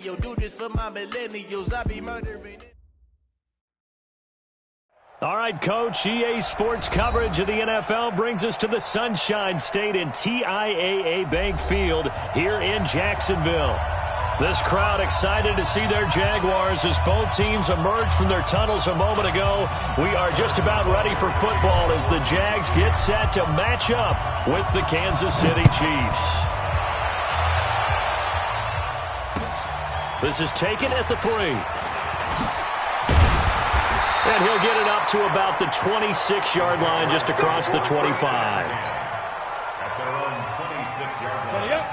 Yo, do this for my millennials. I be murdering. All right, Coach, EA Sports coverage of the NFL brings us to the Sunshine State in TIAA Bank Field here in Jacksonville. This crowd excited to see their Jaguars as both teams emerged from their tunnels a moment ago. We are just about ready for football as the Jags get set to match up with the Kansas City Chiefs. This is taken at the 3. And he'll get it up to about the 26-yard line just across the 25. At their own 26-yard line.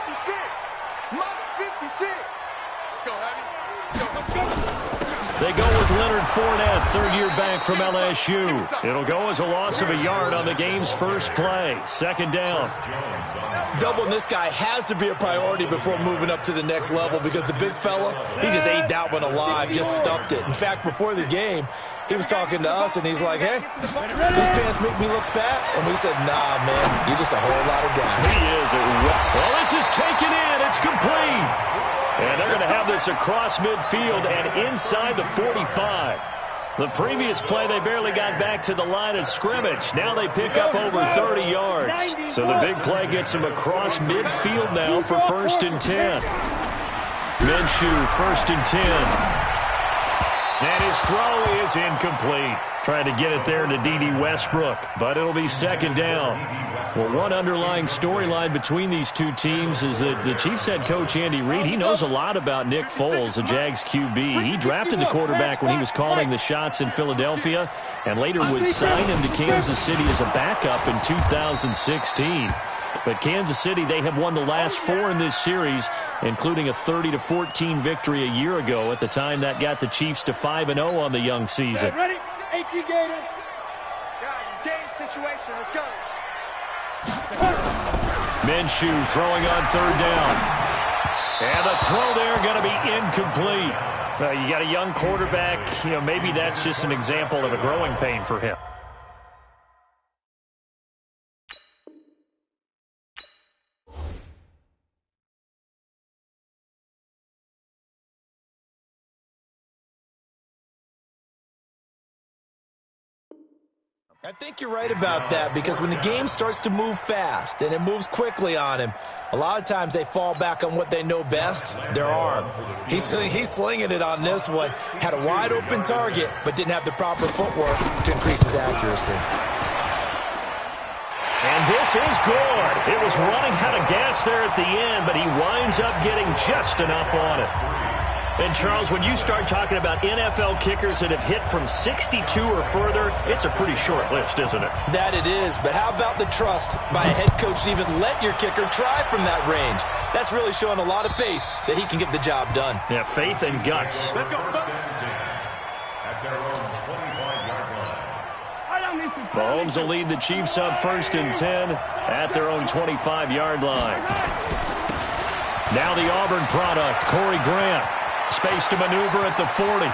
56. Minus 56. Let's go, Abby. Let's go. They go with Leonard Fournette, third-year back from LSU. It'll go as a loss of a yard on the game's first play. Second down. Doubling this guy has to be a priority before moving up to the next level because the big fella, he just ate that one alive, just stuffed it. In fact, before the game, he was talking to us, and he's like, hey, these pants make me look fat. And we said, nah, man, you're just a whole lot of guy. He is. Well, this is taken in. It's complete. And they're going to have this across midfield and inside the 45. The previous play, they barely got back to the line of scrimmage. Now they pick up over 30 yards. So the big play gets them across midfield now for 1st and 10. Minshew, 1st and 10. And his throw is incomplete. Trying to get it there to D.D. Westbrook, but it'll be second down. Well, one underlying storyline between these two teams is that the Chiefs head coach Andy Reid, he knows a lot about Nick Foles, the Jags QB. He drafted the quarterback when he was calling the shots in Philadelphia and later would sign him to Kansas City as a backup in 2016. But Kansas City, they have won the last 4 in this series, including a 30-14 victory a year ago. At the time, that got the Chiefs to 5-0 on the young season. Ready? AP Gator. Guys, it's game situation. Let's go. Minshew throwing on 3rd down. And the throw there going to be incomplete. You got a young quarterback. Maybe that's just an example of a growing pain for him. I think you're right about that because when the game starts to move fast and it moves quickly on him, a lot of times they fall back on what they know best, their arm. He's slinging it on this one. Had a wide-open target but didn't have the proper footwork to increase his accuracy. And this is good. It was running out of gas there at the end, but he winds up getting just enough on it. And, Charles, when you start talking about NFL kickers that have hit from 62 or further, it's a pretty short list, isn't it? That it is, but how about the trust by a head coach to even let your kicker try from that range? That's really showing a lot of faith that he can get the job done. Yeah, faith and guts. Let's go. At their own 25-yard line. Mahomes will lead the Chiefs up 1st and 10 at their own 25-yard line. Now the Auburn product, Corey Grant. Space to maneuver at the 40.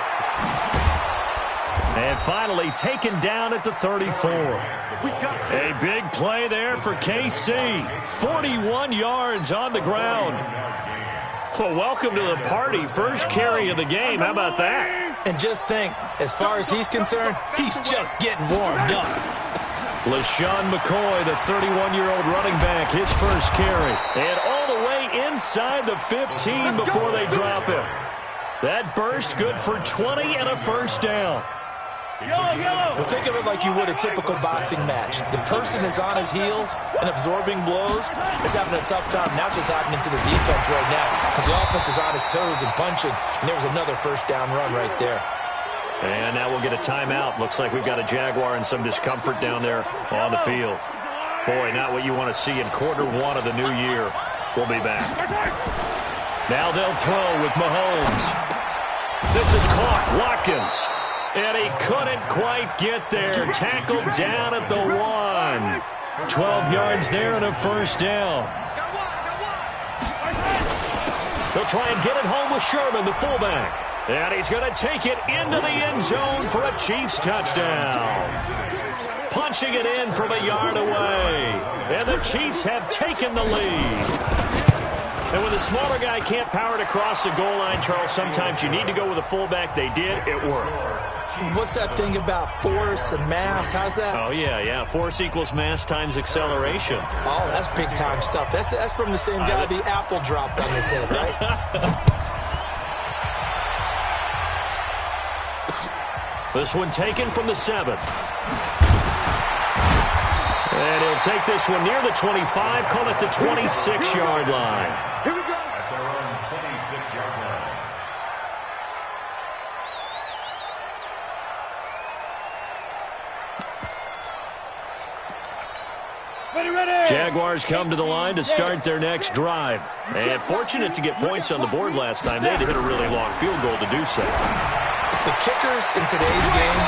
And finally taken down at the 34. A big play there for KC. 41 yards on the ground. Well, welcome to the party. First carry of the game. How about that? And just think, as far as he's concerned, he's just getting warmed up. LaShawn McCoy, the 31-year-old running back, his first carry. And all the way inside the 15 before they drop him. That burst good for 20 and a first down. Well, think of it like you would a typical boxing match. The person is on his heels and absorbing blows is having a tough time. And that's what's happening to the defense right now because the offense is on his toes and punching. And there was another first down run right there. And now we'll get a timeout. Looks like we've got a Jaguar and some discomfort down there on the field. Boy, not what you want to see in Q1 of the new year. We'll be back. Now they'll throw with Mahomes. This is caught. Watkins. And he couldn't quite get there. Tackled down at the 1. 12 yards there and a first down. They'll try and get it home with Sherman, the fullback. And he's going to take it into the end zone for a Chiefs touchdown. Punching it in from a yard away. And the Chiefs have taken the lead. And when the smaller guy can't power it across the goal line, Charles, sometimes you need to go with a fullback. They did. It worked. What's that thing about force and mass? How's that? Oh, yeah. Force equals mass times acceleration. Oh, that's big-time stuff. That's from the same guy the apple dropped on his head, right? This one taken from the 7. And he'll take this one near the 25, call it the 26-yard line. Here we go. At their own 26-yard line. Jaguars come to the line to start their next drive. And fortunate to get points on the board last time. They had to hit a really long field goal to do so. The kickers in today's game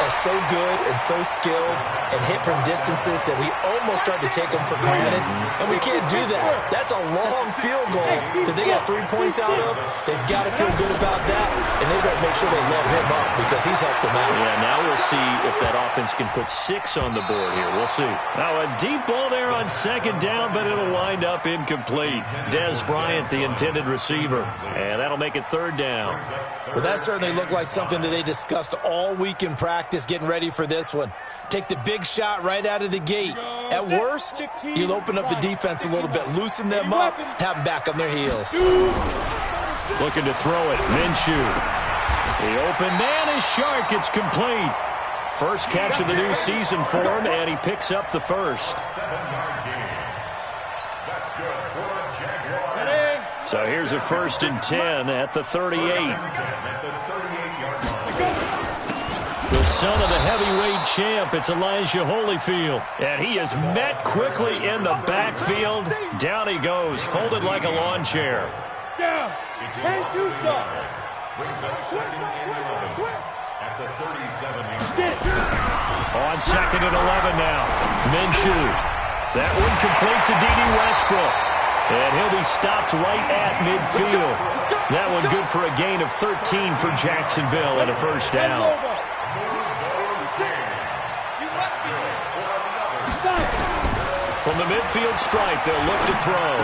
are so good and so skilled and hit from distances that we almost start to take them for granted, and we can't do that. That's a long field goal that they got 3 points out of. They've got to feel good about that, and they better make sure they load him up because he's helped them out. Yeah, now we'll see if that offense can put 6 on the board here. We'll see. Now a deep ball there on second down, but it'll wind up incomplete. Des Bryant, the intended receiver, and that'll make it third down. Well, that certainly looked like something that they discussed all week in practice getting ready for this one. Take the big shot right out of the gate. At worst, you'll open up the defense a little bit, loosen them up, have them back on their heels. Looking to throw it, Minshew. The open man is Shark. It's complete. First catch of the new season for him, and he picks up the first. 7-yard gain. That's good for the Jaguars. So here's a 1st and 10 at the 38. At the 38-yard line. The son of the heavyweight champ, it's Elijah Holyfield. And he is met quickly in the backfield. Down he goes, folded like a lawn chair. Down. It's a Hey, loss of two 2 shots. yards. Brings up 2nd and 11 at the 37-yard line. On 2nd and 11 now. Minshew. That one complete to D.D. Westbrook. And he'll be stopped right at midfield. That one good for a gain of 13 for Jacksonville and a first down. From the midfield stripe, they'll look to throw.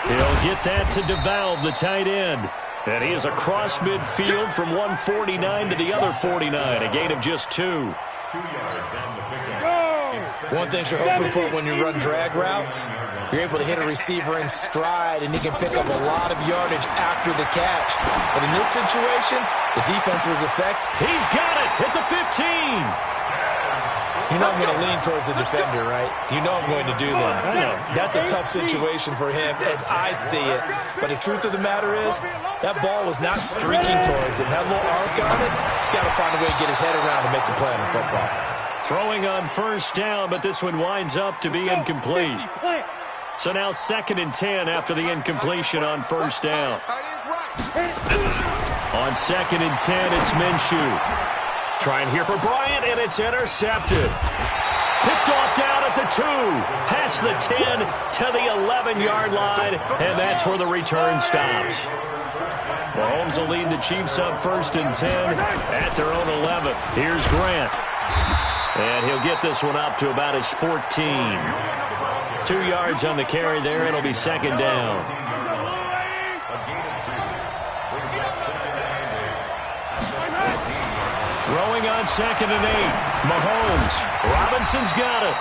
He'll get that to DeValve, the tight end. And he is across midfield from 149 to the other 49, a gain of just 2. 2 yards on the pickup. One thing you're hoping for when you run drag routes, you're able to hit a receiver in stride, and he can pick up a lot of yardage after the catch. But in this situation, the defense was effective. He's got it at the 15. You know I'm going to lean towards the defender, right? You know I'm going to do that. I know. That's a tough situation for him as I see it. But the truth of the matter is, that ball was not streaking towards him. That little arc on it, he's got to find a way to get his head around to make the play on football. Throwing on first down, but this one winds up to be incomplete. So now 2nd and 10 after the incompletion on first down. On 2nd and 10, it's Minshew. Trying here for Bryant, and it's intercepted. Picked off down at the 2. Past the 10 to the 11-yard line, and that's where the return stops. Mahomes will lead the Chiefs up 1st and 10 at their own 11. Here's Grant. And he'll get this one up to about his 14. 2 yards on the carry there. It'll be 2nd down. Throwing on 2nd and 8. Mahomes. Robinson's got it.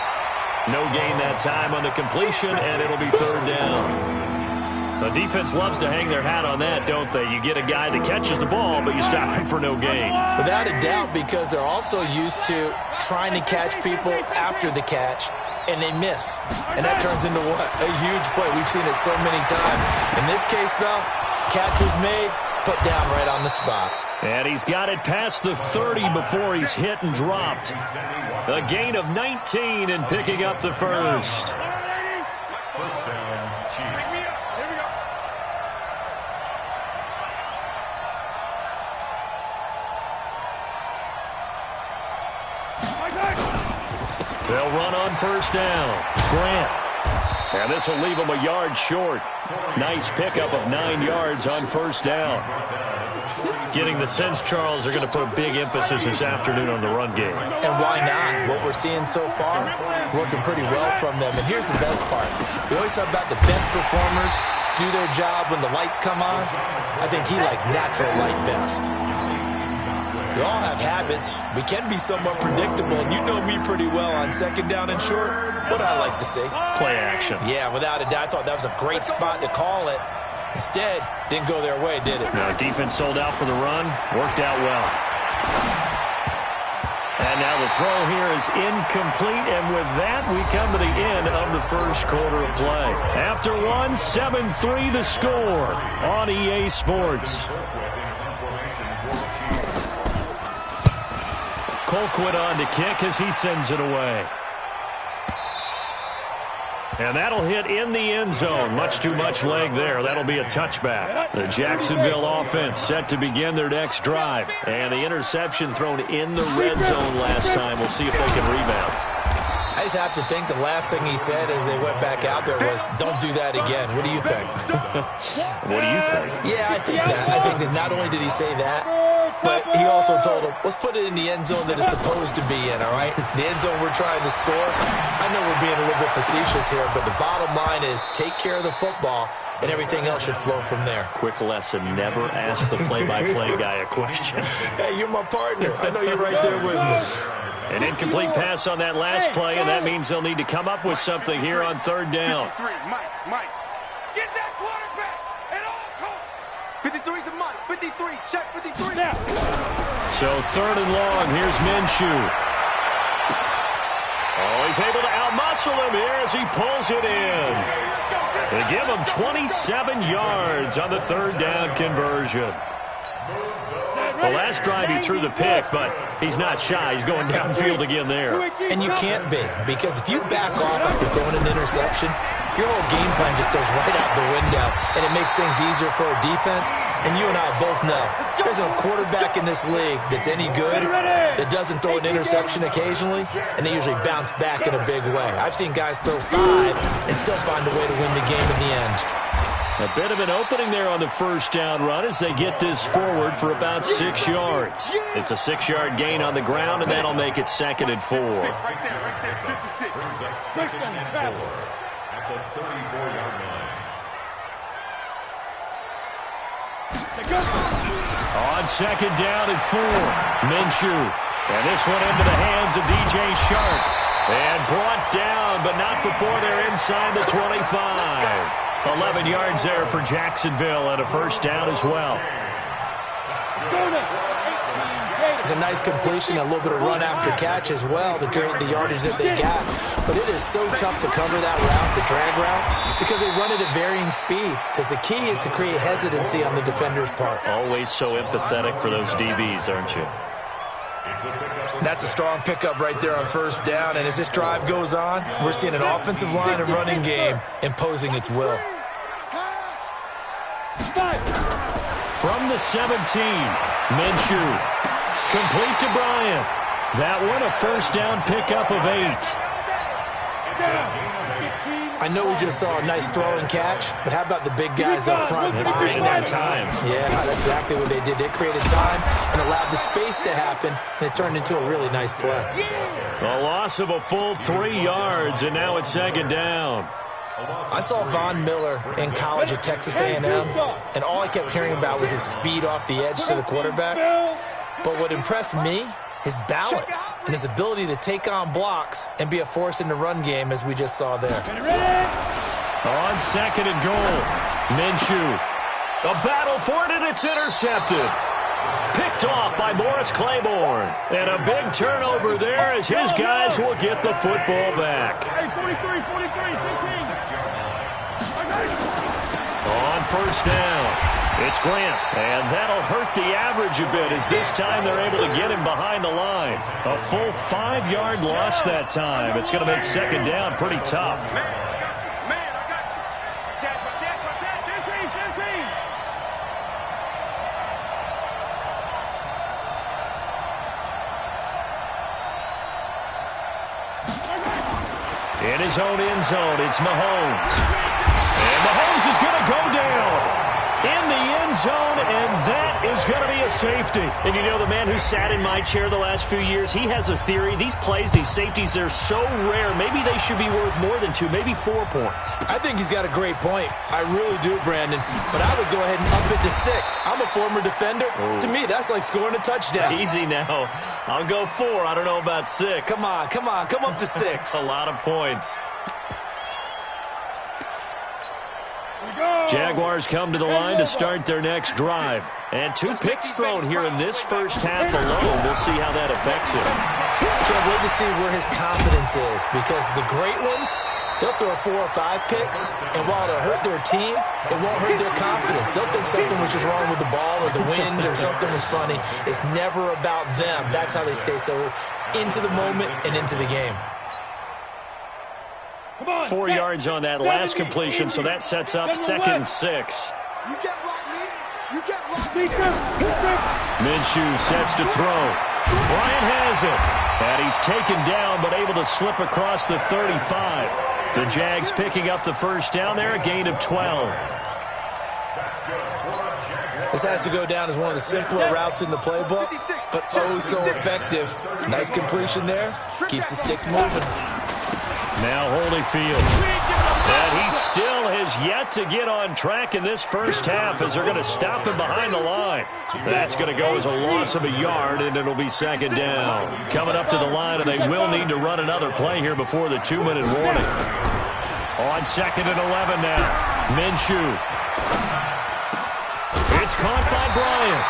No gain that time on the completion, and it'll be 3rd down. The defense loves to hang their hat on that, don't they? You get a guy that catches the ball, but you stop him for no gain. Without a doubt, because they're also used to trying to catch people after the catch, and they miss. And that turns into what? A huge play. We've seen it so many times. In this case, though, catch was made, put down right on the spot. And he's got it past the 30 before he's hit and dropped. A gain of 19 and picking up the first. First down, Chiefs. They'll run on first down. Grant. And this will leave him a yard short. Nice pickup of 9 yards on first down. Getting the sense, Charles, they're going to put a big emphasis this afternoon on the run game. And why not? What we're seeing so far is working pretty well from them. And here's the best part. We always talk about the best performers do their job when the lights come on. I think he likes natural light best. We all have habits. We can be somewhat predictable, and you know me pretty well on second down and short. What I like to say? Play action. Yeah, without a doubt. I thought that was a great spot to call it. Instead, didn't go their way, did it? No, defense sold out for the run. Worked out well. And now the throw here is incomplete, and with that, we come to the end of the first quarter of play. After one, 7-3 the score on EA Sports. Colquitt on to kick as he sends it away. And that'll hit in the end zone. Much too much leg there. That'll be a touchback. The Jacksonville offense set to begin their next drive. And the interception thrown in the red zone last time. We'll see if they can rebound. I just have to think the last thing he said as they went back out there was, don't do that again. What do you think? What do you think? Yeah, I think that. I think that not only did he say that, but he also told him, let's put it in the end zone that it's supposed to be in, all right? The end zone we're trying to score. I know we're being a little bit facetious here, but the bottom line is take care of the football, and everything else should flow from there. Quick lesson, never ask the play-by-play guy a question. Hey, you're my partner. I know you're right there with me. An incomplete pass on that last play, and that means they'll need to come up with something here on third down. 53, Mike. Get that quarterback at all costs. 53's the Mike. 53, check 53 now. So third and long, here's Minshew. Oh, he's able to outmuscle him here as he pulls it in. They give him 27 yards on the third down conversion. The last drive he threw the pick, but he's not shy. He's going downfield again there. And you can't be, because if you back off after throwing an interception, your whole game plan just goes right out the window, and it makes things easier for a defense. And you and I both know there's a quarterback in this league that's any good that doesn't throw an interception occasionally, and they usually bounce back in a big way. I've seen guys throw 5 and still find a way to win the game in the end. A bit of an opening there on the first down run as they get this forward for about 6 yards. It's a 6-yard gain on the ground, and that'll make it 2nd and 4. Right there, 56. At the 34-yard line. On 2nd down and 4, Minshew. And this one into the hands of DJ Shark. And brought down, but not before they're inside the 25. 11 yards there for Jacksonville and a first down as well. It's a nice completion, a little bit of run after catch as well to create the yardage that they got. But it is so tough to cover that route, the drag route, because they run it at varying speeds. Because the key is to create hesitancy on the defender's part. Always so empathetic for those DBs, aren't you? That's a strong pickup right there on first down. And as this drive goes on, we're seeing an offensive line and running game imposing its will. From the 17, Minshew. Complete to Bryant. That one a first down pickup of 8. I know we just saw a nice throw and catch, but how about the big guys up front buying that time? Yeah, that's exactly what they did. They created time and allowed the space to happen, and it turned into a really nice play. A loss of a full 3 yards, and now it's 2nd down. I saw Von Miller in college at Texas A&M, and all I kept hearing about was his speed off the edge to the quarterback. But what impressed me, his balance and his ability to take on blocks and be a force in the run game, as we just saw there. On 2nd and goal, Minshew. A battle for it, and it's intercepted. Picked off by Morris Claiborne. And a big turnover there as his guys will get the football back. On first down, it's Grant. And that'll hurt the average a bit as this time they're able to get him behind the line. A full 5-yard loss that time. It's going to make 2nd down pretty tough. In his own end zone, it's Mahomes. And Mahomes is going to go down in the end end zone, and that is going to be a safety. And you know, the man who sat in my chair the last few years, he has a theory. These plays, these safeties, they're so rare. Maybe they should be worth more than 2, maybe 4 points. I think he's got a great point. I really do, Brandon. But I would go ahead and up it to 6. I'm a former defender. Oh. To me, that's like scoring a touchdown. Easy now. I'll go 4. I don't know about 6. Come on. Come up to 6. A lot of points. Jaguars come to the line to start their next drive. And 2 picks thrown here in this first half alone. We'll see how that affects him. Can't wait to see where his confidence is, because the great ones, they'll throw 4 or 5 picks, and while it'll hurt their team, it won't hurt their confidence. They'll think something was just wrong with the ball or the wind or something was funny. It's never about them. That's how they stay so into the moment and into the game. 4 yards on that last completion, so that sets up 2nd and 6. You get blocked, Lee. You get blocked. Minshew sets to throw. Bryant has it. And he's taken down, but able to slip across the 35. The Jags picking up the first down there, a gain of 12. This has to go down as one of the simpler routes in the playbook, but oh so effective. Nice completion there. Keeps the sticks moving. Now Holyfield. And he still has yet to get on track in this first half as they're going to stop him behind the line. That's going to go as a loss of a yard, and it'll be 2nd down. Coming up to the line, and they will need to run another play here before the 2-minute warning. On 2nd and 11 now. Minshew. It's caught by Bryant.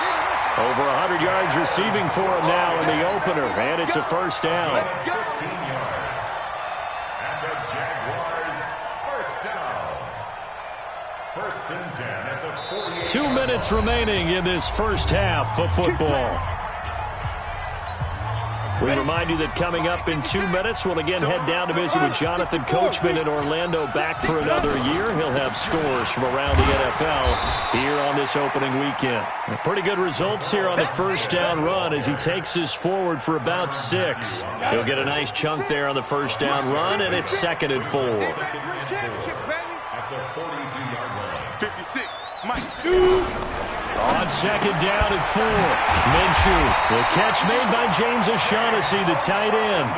Over 100 yards receiving for him now in the opener, and it's a first down. 2 minutes remaining in this first half of football. We remind you that coming up in 2 minutes, we'll again head down to visit with Jonathan Coachman in Orlando, back for another year. He'll have scores from around the NFL here on this opening weekend. Pretty good results here on the first down run as he takes us forward for about 6. He'll get a nice chunk there on the first down run, and it's 2nd and 4. At the 42-yard line. 56. Mike. On 2nd down and 4. Minshew. The catch made by James O'Shaughnessy, the tight end.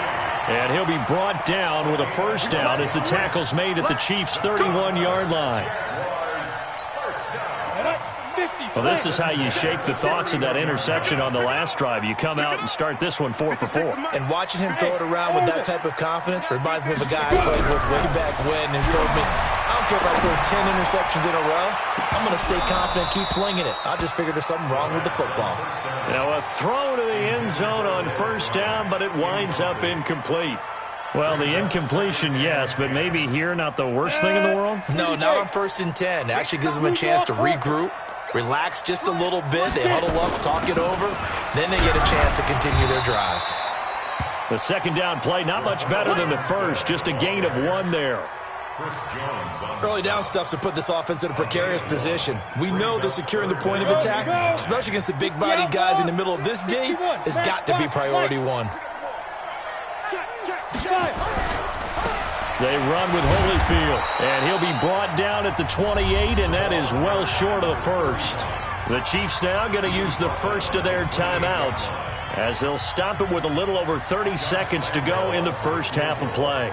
And he'll be brought down with a first down as the tackle's made at the Chiefs' 31-yard line. Well, this is how you shake the thoughts of that interception on the last drive. You come out and start this one 4 for 4. And watching him throw it around with that type of confidence reminds me of a guy I played with way back when who told me, I don't care if I throw 10 interceptions in a row. I'm going to stay confident, keep flinging it. I just figured there's something wrong with the football. Now a throw to the end zone on first down, but it winds up incomplete. Well, the incompletion, yes, but maybe here not the worst thing in the world? No, not on 1st and 10. It actually gives them a chance to regroup, relax just a little bit. They huddle up, talk it over. Then they get a chance to continue their drive. The 2nd down play, not much better than the first. Just a gain of 1 there. Early down stuff's to put this offense in a precarious position. We know that securing the point of attack, especially against the big-bodied guys in the middle of this D, has got to be priority 1. They run with Holyfield, and he'll be brought down at the 28, and that is well short of the first. The Chiefs now going to use the first of their timeouts as they'll stop it with a little over 30 seconds to go in the first half of play.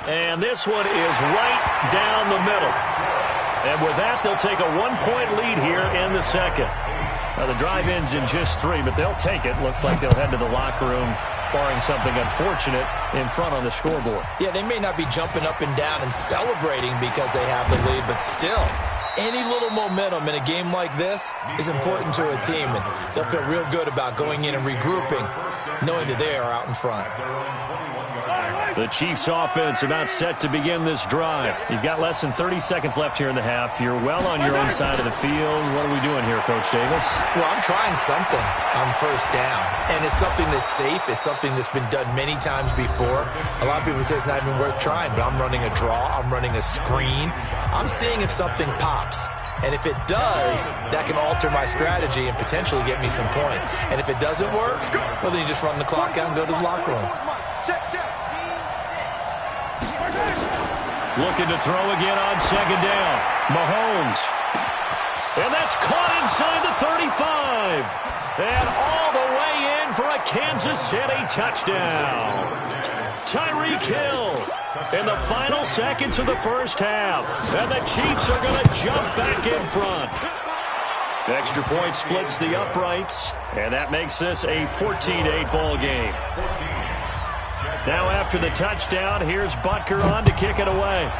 And this one is right down the middle. And with that, they'll take a 1-point lead here in the second. Now, the drive ends in just 3, but they'll take it. Looks like they'll head to the locker room, barring something unfortunate in front on the scoreboard. Yeah, they may not be jumping up and down and celebrating because they have the lead, but still, any little momentum in a game like this is important to a team, and they'll feel real good about going in and regrouping, knowing that they are out in front. The Chiefs offense about set to begin this drive. You've got less than 30 seconds left here in the half. You're well on your own side of the field. What are we doing here, Coach Davis? Well, I'm trying something on first down, and it's something that's safe. It's something that's been done many times before. A lot of people say it's not even worth trying, but I'm running a draw. I'm running a screen. I'm seeing if something pops. And if it does, that can alter my strategy and potentially get me some points. And if it doesn't work, well, then you just run the clock out and go to the locker room. Looking to throw again on second down. Mahomes. And that's caught inside the 35. And all the way in for a Kansas City touchdown. Tyreek Hill in the final seconds of the first half. And the Chiefs are going to jump back in front. Extra point splits the uprights, and that makes this a 14-8 ball game. Now after the touchdown, here's Butker on to kick it away.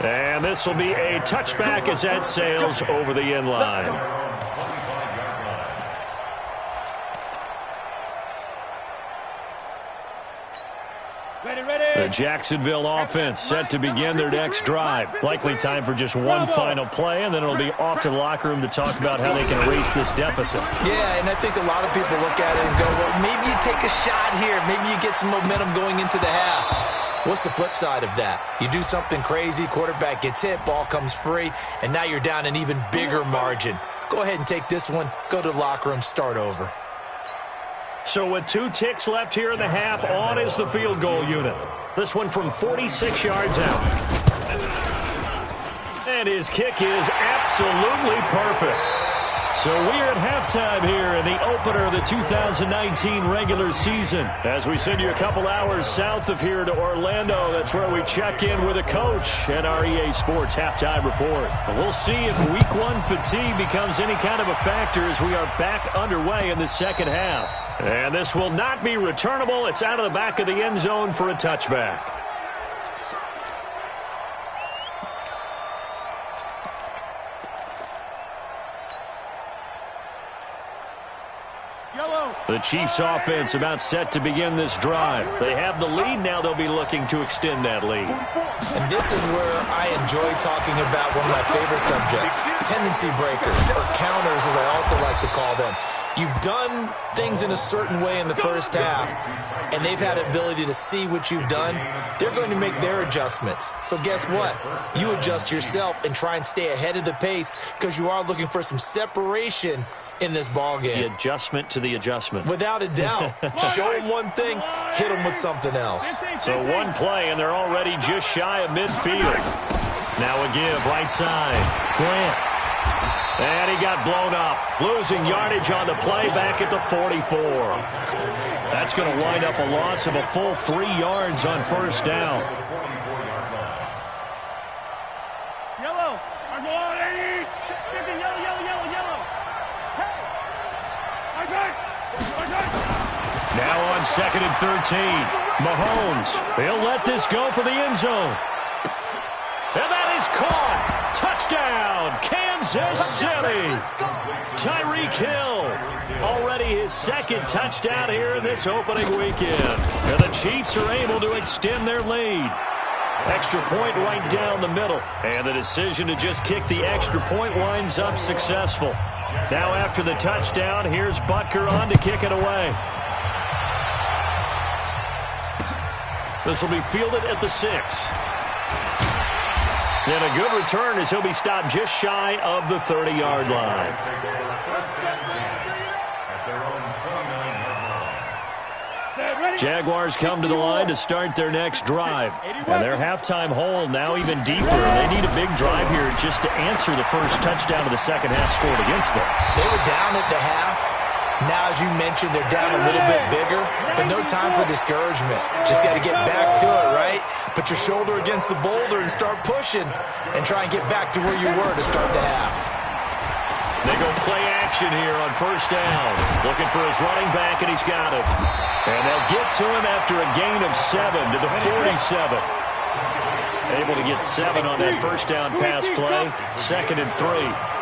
And this will be a touchback as that sails over the end line. The Jacksonville offense set to begin their next drive. Likely time for just one final play, and then it'll be off to the locker room to talk about how they can erase this deficit. Yeah, and I think a lot of people look at it and go, well, maybe you take a shot here. Maybe you get some momentum going into the half. What's the flip side of that? You do something crazy, quarterback gets hit, ball comes free, and now you're down an even bigger margin. Go ahead and take this one, go to the locker room, start over. So with 2 ticks left here in the half, on is the field goal unit. This one from 46 yards out. And his kick is absolutely perfect. So we're at halftime here in the opener of the 2019 regular season. As we send you a couple hours south of here to Orlando, that's where we check in with a coach at our EA Sports Halftime Report. And we'll see if Week 1 fatigue becomes any kind of a factor as we are back underway in the second half. And this will not be returnable. It's out of the back of the end zone for a touchback. The Chiefs offense about set to begin this drive. They have the lead. Now they'll be looking to extend that lead. And this is where I enjoy talking about one of my favorite subjects, tendency breakers, or counters as I also like to call them. You've done things in a certain way in the first half, and they've had the ability to see what you've done. They're going to make their adjustments. So guess what? You adjust yourself and try and stay ahead of the pace because you are looking for some separation in this ball game. The adjustment to the adjustment. Without a doubt. Show them one thing, hit them with something else. So one play, and they're already just shy of midfield. Now a give, right side. Grant. And he got blown up. Losing yardage on the play back at the 44. That's going to wind up a loss of a full 3 yards on first down. Yellow. Now on 2nd and 13. Mahomes. He'll let this go for the end zone. And that is caught. Touchdown, Kansas City. Tyreek Hill. Already his 2nd touchdown here in this opening weekend. And the Chiefs are able to extend their lead. Extra point right down the middle. And the decision to just kick the extra point winds up successful. Now after the touchdown, here's Butker on to kick it away. This will be fielded at the 6. And a good return as he'll be stopped just shy of the 30-yard line. Jaguars come to the line to start their next drive. And their halftime hole now even deeper. They need a big drive here just to answer the first touchdown of the second half scored against them. They were down at the half. Now, as you mentioned, they're down a little bit bigger, but no time for discouragement. Just got to get back to it, right? Put your shoulder against the boulder and start pushing and try and get back to where you were to start the half. They go play action here on first down. Looking for his running back, and he's got it. And they'll get to him after a gain of 7 to the 47. Able to get 7 on that first down pass play. 2nd and 3.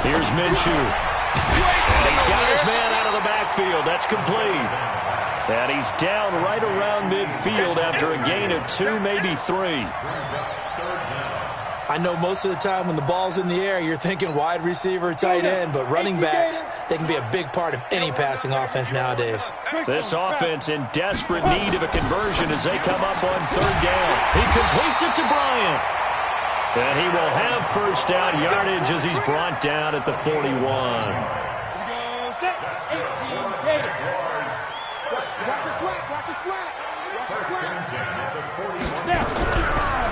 Here's Minshew. And he's got his man out of the backfield. That's complete. And he's down right around midfield after a gain of 2, maybe 3. I know most of the time when the ball's in the air, you're thinking wide receiver, tight end, but running backs, they can be a big part of any passing offense nowadays. This offense in desperate need of a conversion as they come up on 3rd down. He completes it to Bryant. And he will have first down yardage as he's brought down at the 41.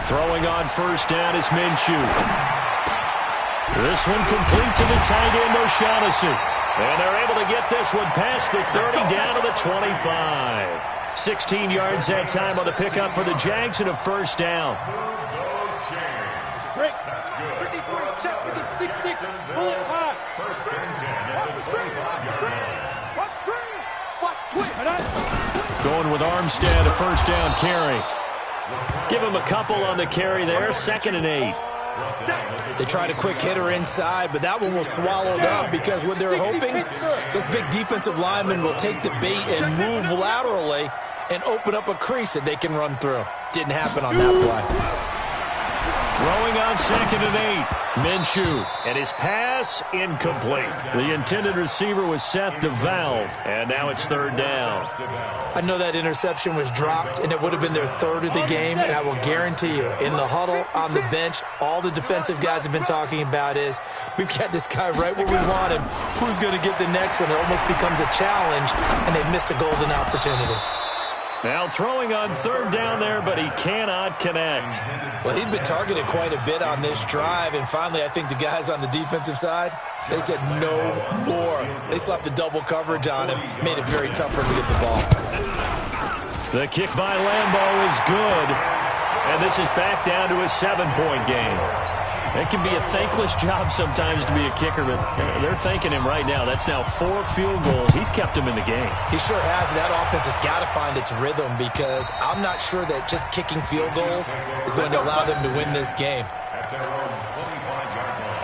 Throwing on first down is Minshew. This one complete to the tight end, O'Shaughnessy. And they're able to get this one past the 30 down to the 25. 16 yards that time on the pickup for the Jags and a first down. Break. 53, check 56, pull it high. First and 10 at the 25-yard line. Watch screen. Watch twist. Going with Armstead, a first down carry. Give him a couple on the carry there, 2nd and 8. They tried a quick hitter inside, but that one was swallowed up because what they're hoping, those big defensive linemen will take the bait and move laterally and open up a crease that they can run through. Didn't happen on that play. Throwing on 2nd and 8. Minshew, and his pass incomplete. The intended receiver was Seth DeValve, and now it's 3rd down. I know that interception was dropped, and it would have been their 3rd of the game, and I will guarantee you, in the huddle, on the bench, all the defensive guys have been talking about is, we've got this guy right where we want him. Who's going to get the next one? It almost becomes a challenge, and they've missed a golden opportunity. Now throwing on 3rd down there, but he cannot connect. Well, he'd been targeted quite a bit on this drive, and finally I think the guys on the defensive side, they said no more. They slapped the double coverage on him, made it very tough for him to get the ball. The kick by Lambeau is good, and this is back down to a 7-point game. It can be a thankless job sometimes to be a kicker, but they're thanking him right now. That's now 4 field goals. He's kept him in the game. He sure has. That offense has got to find its rhythm because I'm not sure that just kicking field goals is going to allow them to win this game. At their own 25-yard line.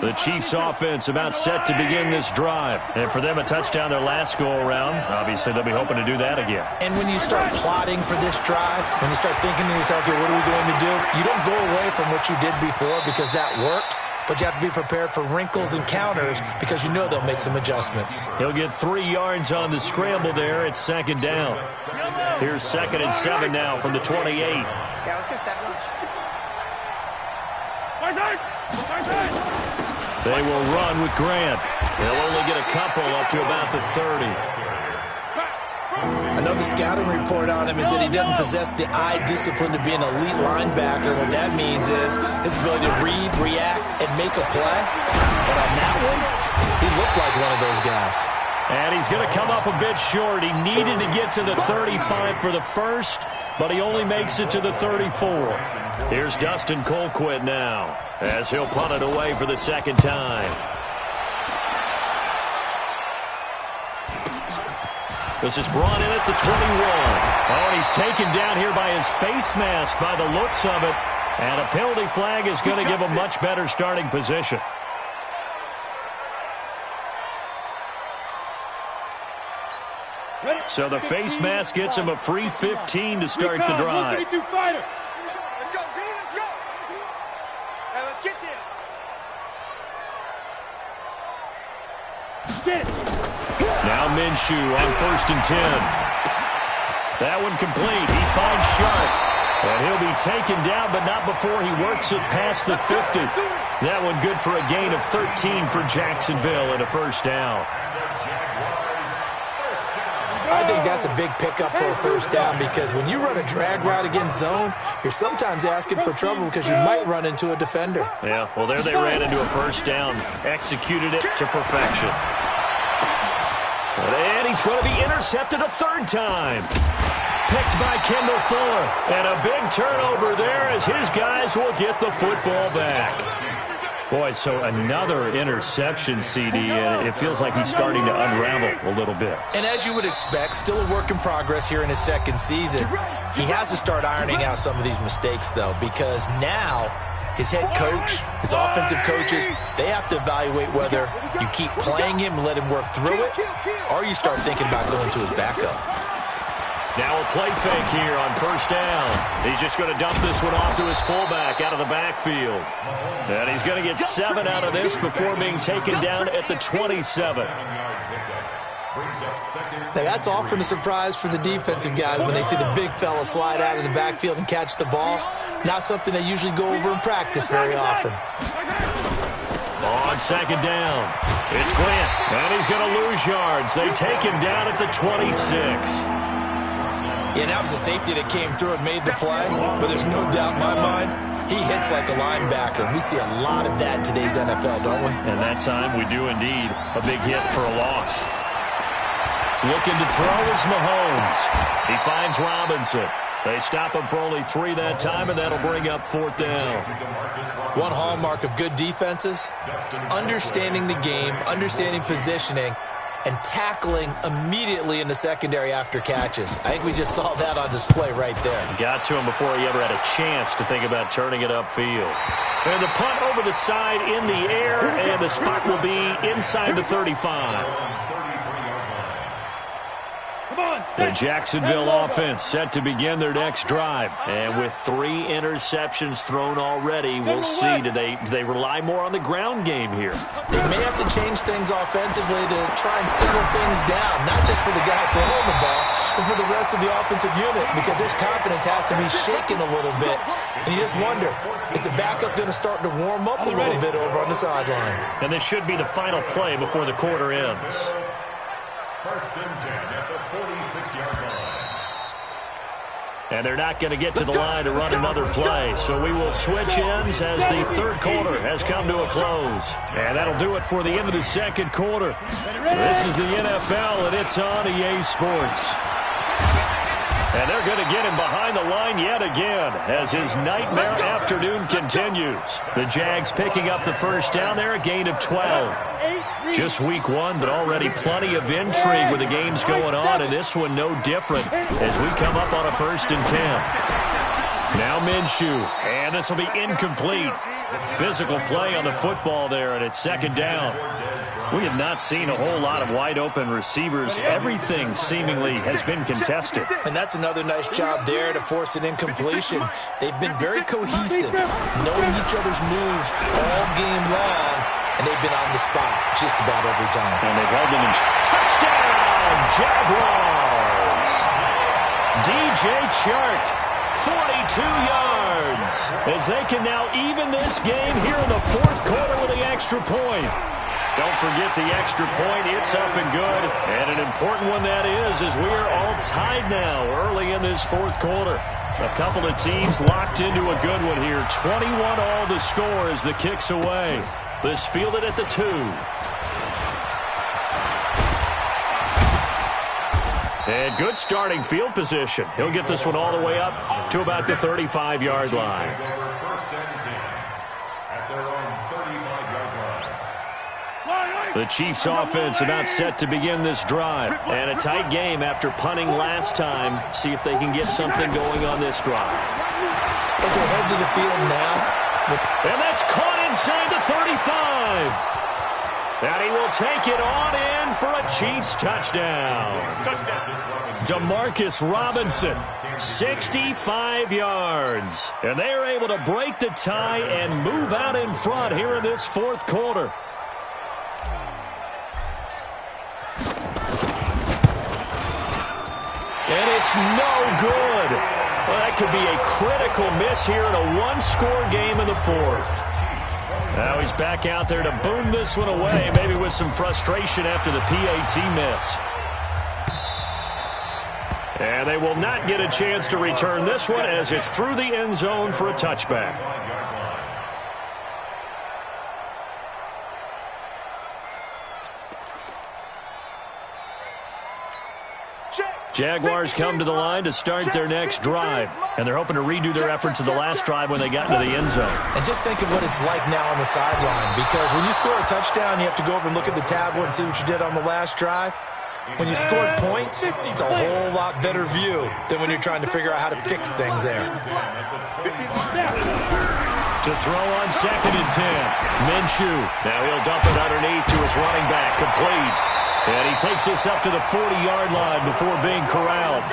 The Chiefs' offense about set to begin this drive. And for them, a touchdown their last go-around. Obviously, they'll be hoping to do that again. And when you start plotting for this drive, when you start thinking to yourself, okay, what are we going to do? You don't go away from what you did before because that worked, but you have to be prepared for wrinkles and counters because you know they'll make some adjustments. He'll get 3 yards on the scramble there. It's 2nd down. Here's 2nd and 7 now from the 28. Yeah, let's go 7 lunch. They will run with Grant. They'll only get a couple up to about the 30. I know the scouting report on him is that he doesn't possess the eye discipline to be an elite linebacker. What that means is his ability to read, react, and make a play. But on that one, he looked like one of those guys. And he's going to come up a bit short. He needed to get to the 35 for the first, but he only makes it to the 34. Here's Dustin Colquitt now, as he'll punt it away for the 2nd time. This is brought in at the 21. Oh, he's taken down here by his face mask by the looks of it. And a penalty flag is going to give him much better starting position. So the face mask gets him a free 15 to start the drive. Let's go, D, let's go. Hey, let's get this. Get it. Now Minshew on 1st and 10. That one complete. He finds Sharp. And he'll be taken down, but not before he works it past the 50. That one good for a gain of 13 for Jacksonville and a first down. I think that's a big pickup for a first down because when you run a drag route against zone, you're sometimes asking for trouble because you might run into a defender. Yeah, well, there they ran into a first down. Executed it to perfection. And he's going to be intercepted a 3rd time. Picked by Kendall Fuller. And a big turnover there as his guys will get the football back. Boy, so another interception, CD, and it feels like he's starting to unravel a little bit. And as you would expect, still a work in progress here in his 2nd season. He has to start ironing out some of these mistakes, though, because now his head coach, his offensive coaches, they have to evaluate whether you keep playing him and let him work through it, or you start thinking about going to his backup. Now a play fake here on 1st down. He's just going to dump this one off to his fullback out of the backfield. And he's going to get 7 out of this before being taken down at the 27. Now that's often a surprise for the defensive guys when they see the big fella slide out of the backfield and catch the ball. Not something they usually go over in practice very often. On on second down. It's Grant, and he's going to lose yards. They take him down at the 26. Yeah, that was a safety that came through and made the play, but there's no doubt in my mind, he hits like a linebacker. We see a lot of that in today's NFL, don't we? And that time we do indeed. A big hit for a loss. Looking to throw is Mahomes. He finds Robinson. They stop him for only 3 that time, and that'll bring up 4th down. One hallmark of good defenses is understanding the game, understanding positioning, and tackling immediately in the secondary after catches. I think we just saw that on display right there. Got to him before he ever had a chance to think about turning it upfield. And the punt over the side in the air, and the spot will be inside the 35. The Jacksonville offense set to begin their next drive. And with 3 interceptions thrown already, we'll see. Do they rely more on the ground game here? They may have to change things offensively to try and settle things down, not just for the guy throwing the ball, but for the rest of the offensive unit, because their confidence has to be shaken a little bit. And you just wonder, is the backup going to start to warm up a little bit over on the sideline? And this should be the final play before the quarter ends. 1st and 10 at the 46-yard line. And they're not going to get to the line to run another play. So we will switch ends as the 3rd quarter has come to a close. And that'll do it for the end of the 2nd quarter. This is the NFL, and it's on EA Sports. And they're going to get him behind the line yet again as his nightmare afternoon continues. The Jags picking up the 1st down there, a gain of 12. Just week 1, but already plenty of intrigue with the games going on, and this one no different as we come up on a 1st and 10. Now Minshew, and this will be incomplete. Physical play on the football there, and it's 2nd down. We have not seen a whole lot of wide-open receivers. Everything seemingly has been contested. And that's another nice job there to force an incompletion. They've been very cohesive, knowing each other's moves all game long, and they've been on the spot just about every time. And they've held them in touchdown, Jaguars! DJ Chark, 42 yards, as they can now even this game here in the 4th quarter with the extra point. Don't forget the extra point. It's up and good. And an important one that is, as we are all tied now early in this 4th quarter. A couple of teams locked into a good one here. 21 all the score as the kick's away. This fielded at the 2. And good starting field position. He'll get this one all the way up to about the 35-yard line. The Chiefs offense about set to begin this drive. And a tight game after punting last time. See if they can get something going on this drive. As they head to the field now. And that's caught inside the 35. And he will take it on in for a Chiefs touchdown. Demarcus Robinson, 65 yards. And they are able to break the tie and move out in front here in this 4th quarter. And it's no good. Well, that could be a critical miss here in a 1-score game in the 4th. Now he's back out there to boom this one away, maybe with some frustration after the PAT miss. And they will not get a chance to return this one as it's through the end zone for a touchback. Jaguars come to the line to start their next drive. And they're hoping to redo their efforts of the last drive when they got into the end zone. And just think of what it's like now on the sideline. Because when you score a touchdown, you have to go over and look at the tablet and see what you did on the last drive. When you scored points, it's a whole lot better view than when you're trying to figure out how to fix things there. To throw on 2nd and 10. Minshew. Now he'll dump it underneath to his running back. Complete. And he takes this up to the 40-yard line before being corralled.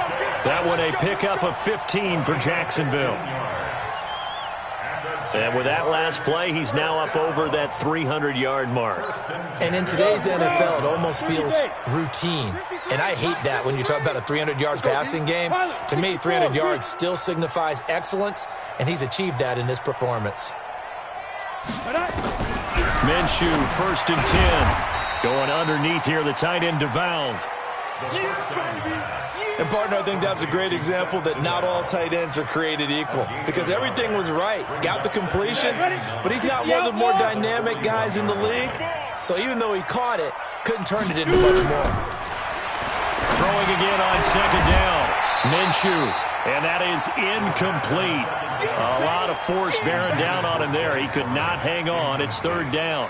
That one a pickup of 15 for Jacksonville. And with that last play, he's now up over that 300-yard mark. And in today's NFL, it almost feels routine. And I hate that when you talk about a 300-yard passing game. To me, 300 yards still signifies excellence, and he's achieved that in this performance. Minshew, 1st and 10. Going underneath here, the tight end DeValve. And, partner, I think that's a great example that not all tight ends are created equal because everything was right. Got the completion, but he's not one of the more dynamic guys in the league. So even though he caught it, couldn't turn it into much more. Throwing again on 2nd down. Minshew, and that is incomplete. A lot of force bearing down on him there. He could not hang on. It's 3rd down.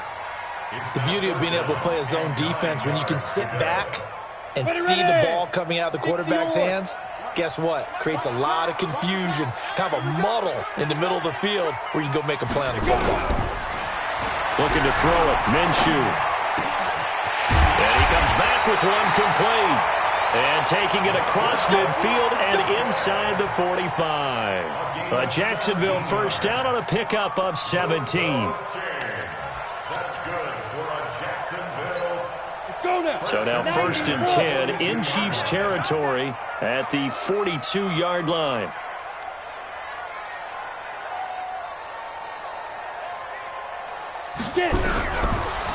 The beauty of being able to play a zone defense when you can sit back and see the ball coming out of the quarterback's hands, guess what? Creates a lot of confusion, kind of a muddle in the middle of the field where you can go make a play on the football. Looking to throw it, Minshew. And he comes back with one complete. And taking it across midfield and inside the 45. A Jacksonville 1st down on a pickup of 17. That's good for a Jacksonville. Let's go now. So now 1st and 10 in Chiefs territory at the 42-yard line.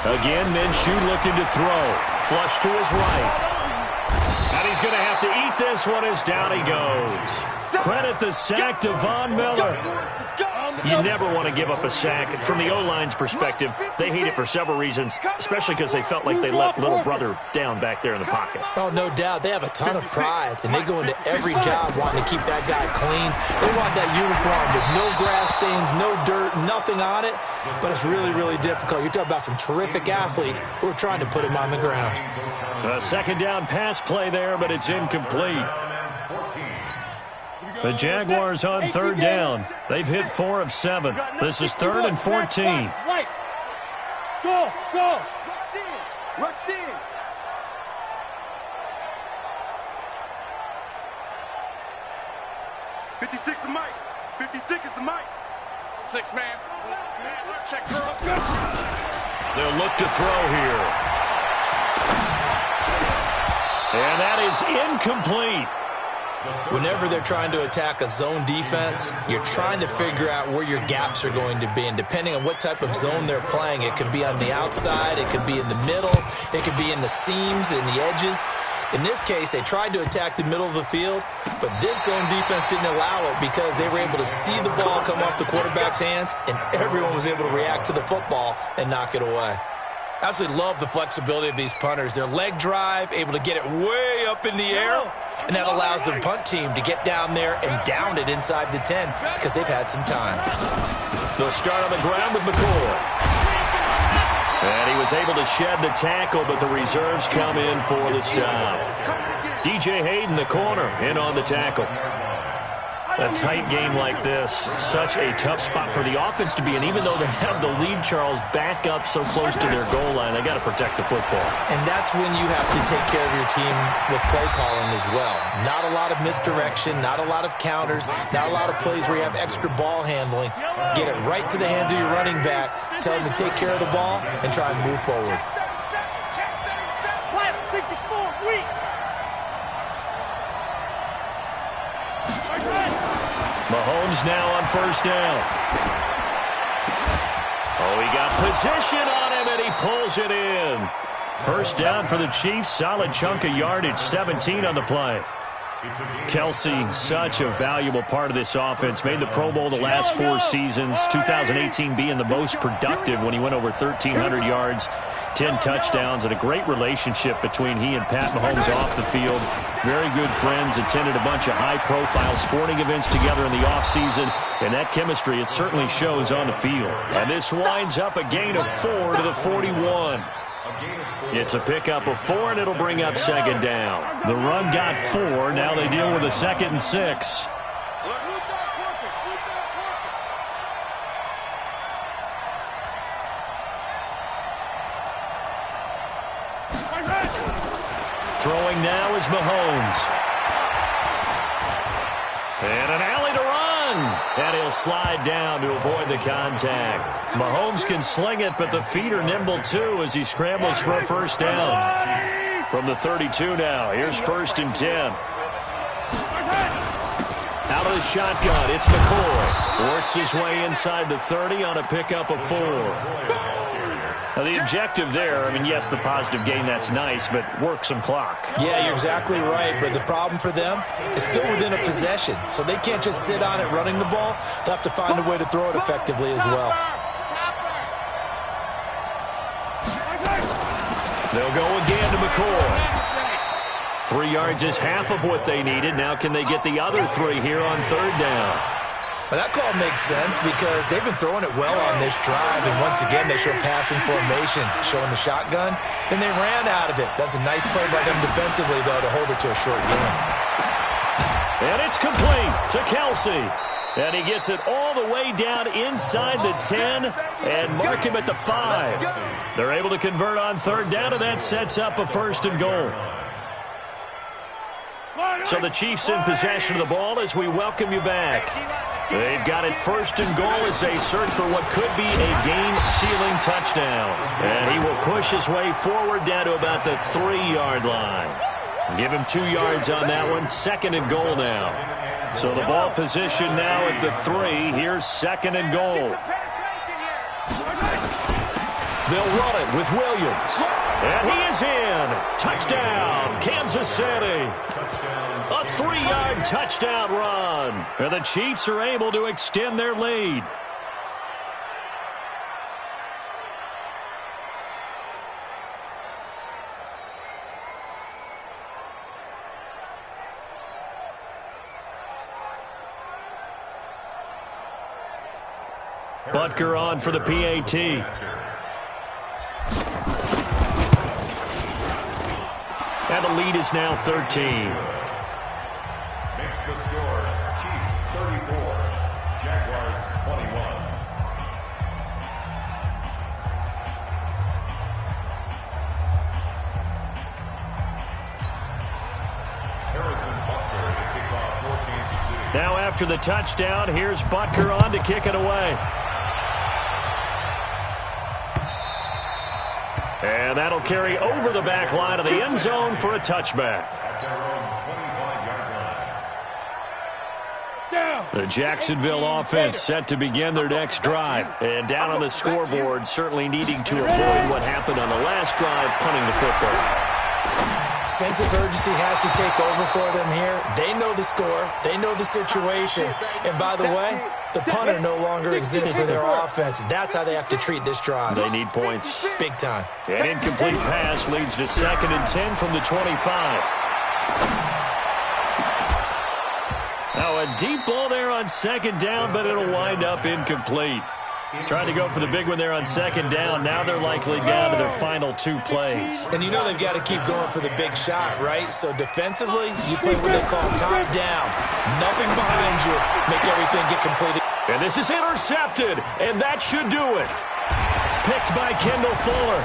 Again, Minshew looking to throw. Flush to his right. And he's going to have to eat this one as down he goes. Credit the sack to Von Miller. You never want to give up a sack. From the O-line's perspective, they hate it for several reasons, especially because they felt like they let little brother down back there in the pocket. Oh, no doubt. They have a ton of pride, and they go into every job wanting to keep that guy clean. They want that uniform with no grass stains, no dirt, nothing on it, but it's really, really difficult. You're talking about some terrific athletes who are trying to put him on the ground. A 2nd down pass play there, but it's incomplete. The Jaguars on 3rd down. They've hit 4 of 7. This is 3rd and 14. Go, go. Rush in. 56 is Mike. 56 is the Mike. 6-man. Check her up. They'll look to throw here. And that is incomplete. Whenever they're trying to attack a zone defense, you're trying to figure out where your gaps are going to be. And depending on what type of zone they're playing, it could be on the outside, it could be in the middle, it could be in the seams and the edges. In this case, they tried to attack the middle of the field, but this zone defense didn't allow it because they were able to see the ball come off the quarterback's hands, and everyone was able to react to the football and knock it away. Absolutely love the flexibility of these punters. Their leg drive, able to get it way up in the air, and that allows the punt team to get down there and down it inside the 10 because they've had some time. They'll start on the ground with McCoy. And he was able to shed the tackle, but the reserves come in for the stop. DJ Hayden, the corner, in on the tackle. A tight game like this, such a tough spot for the offense to be in. Even though they have the lead, Charles, back up so close to their goal line, they got to protect the football. And that's when you have to take care of your team with play calling as well. Not a lot of misdirection, not a lot of counters, not a lot of plays where you have extra ball handling. Get it right to the hands of your running back, tell him to take care of the ball, and try and move forward. 64, weak. Mahomes now on 1st down. Oh, he got position on him, and he pulls it in. 1st down for the Chiefs. Solid chunk of yardage, 17 on the play. Kelsey, such a valuable part of this offense. Made the Pro Bowl the last 4 seasons. 2018 being the most productive when he went over 1,300 yards, 10 touchdowns, and a great relationship between he and Pat Mahomes off the field. Very good friends, attended a bunch of high-profile sporting events together in the offseason, and that chemistry, it certainly shows on the field. And this winds up a gain of 4 to the 41. It's a pickup of 4, and it'll bring up 2nd down. The run got 4. Now they deal with a 2nd and 6. Throwing now is Mahomes. And an alley to run. And he'll slide down to avoid the contact. Mahomes can sling it, but the feet are nimble too as he scrambles for a 1st down. From the 32 now, here's 1st and 10. Out of the shotgun, it's McCoy. Works his way inside the 30 on a pickup of 4. Now, the objective there, I mean, yes, the positive gain, that's nice, but work some clock. Yeah, you're exactly right, but the problem for them is still within a possession, so they can't just sit on it running the ball. They'll have to find a way to throw it effectively as well. They'll go again to McCoy. 3 yards is half of what they needed. Now can they get the other 3 here on 3rd down? Well, that call makes sense because they've been throwing it well on this drive, and once again they show passing formation, showing the shotgun. Then they ran out of it. That's a nice play by them defensively, though, to hold it to a short game. And it's complete to Kelsey. And he gets it all the way down inside the 10 and mark him at the 5. They're able to convert on 3rd down, and that sets up a 1st and goal. So the Chiefs in possession of the ball as we welcome you back. They've got it 1st and goal as they search for what could be a game-sealing touchdown. And he will push his way forward down to about the 3-yard line. Give him 2 yards on that one. 2nd and goal now. So the ball position now at the 3. Here's 2nd and goal. They'll run it with Williams. And he is in. Touchdown, Kansas City. A 3-yard touchdown run. And the Chiefs are able to extend their lead. Butker on for the PAT. And the lead is now 13. Makes the score, Chiefs 34, Jaguars 21. Harrison Butker to kick off for Kansas City. Now after the touchdown, here's Butker on to kick it away. And that'll carry over the back line of the end zone for a touchback. At their own 25-yard line. The Jacksonville offense set to begin their next drive. And down on the scoreboard, certainly needing to avoid what happened on the last drive, punting the football. Sense of urgency has to take over for them here. They know the score. They know the situation. And by the way, the punter no longer exists for their offense. That's how they have to treat this drive. They need points. Big time. An incomplete pass leads to 2nd and 10 from the 25. Now a deep ball there on 2nd down, but it'll wind up incomplete. Trying to go for the big one there on 2nd down. Now they're likely down to their final 2 plays. And you know they've got to keep going for the big shot, right? So defensively, you play what they call top down. Nothing behind you. Make everything get completed. And this is intercepted, and that should do it. Picked by Kendall Fuller.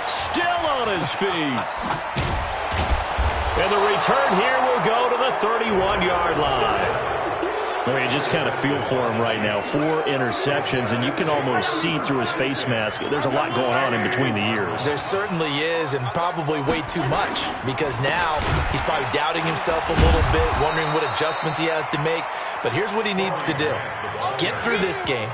Still on his feet. And the return here will go to the 31-yard line. I mean, you just kind of feel for him right now. 4 interceptions, and you can almost see through his face mask. There's a lot going on in between the ears. There certainly is, and probably way too much, because now he's probably doubting himself a little bit, wondering what adjustments he has to make. But here's what he needs to do. Get through this game,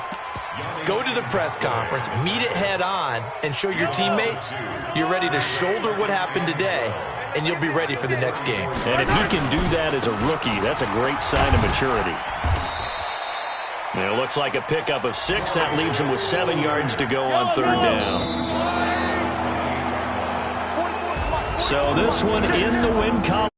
go to the press conference, meet it head on, and show your teammates you're ready to shoulder what happened today, and you'll be ready for the next game. And if he can do that as a rookie, that's a great sign of maturity. And it looks like a pickup of 6. That leaves him with 7 yards to go on 3rd down. So this one in the win column.